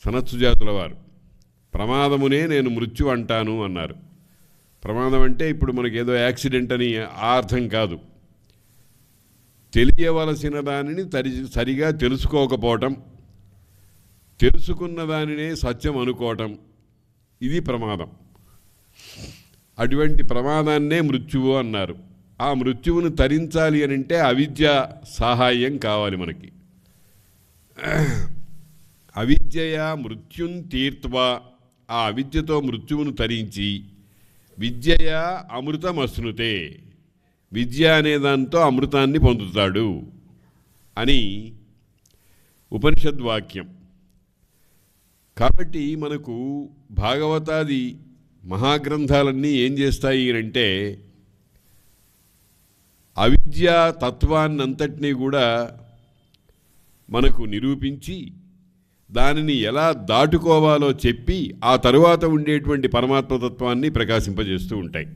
సనత్సుజాతుల వారు. ప్రమాదమునే నేను మృత్యు అంటాను అన్నారు. ప్రమాదం అంటే ఇప్పుడు మనకేదో యాక్సిడెంట్ అని ఆ అర్థం కాదు. తెలియవలసిన దానిని సరిగా తెలుసుకోకపోవటం, తెలుసుకున్న దానినే సత్యం అనుకోవటం, ఇది ప్రమాదం. అటువంటి ప్రమాదాన్నే మృత్యువు అన్నారు. ఆ మృత్యువును తరించాలి అని అంటే అవిద్య సహాయం కావాలి మనకి. అవిద్యయా మృత్యుం తీర్త్వా, ఆ అవిద్యతో మృత్యువును తరించి విద్యయా అమృతమశ్నుతే, విద్య అనే దాంతో అమృతాన్ని పొందుతాడు అని ఉపనిషద్వాక్యం. కాబట్టి మనకు భాగవతాది మహాగ్రంథాలన్నీ ఏం చేస్తాయి అంటే అవిద్యా తత్వాన్నంతటినీ కూడా మనకు నిరూపించి దానిని ఎలా దాటుకోవాలో చెప్పి ఆ తరువాత ఉండేటువంటి పరమాత్మతత్వాన్ని ప్రకాశింపజేస్తూ ఉంటాయి.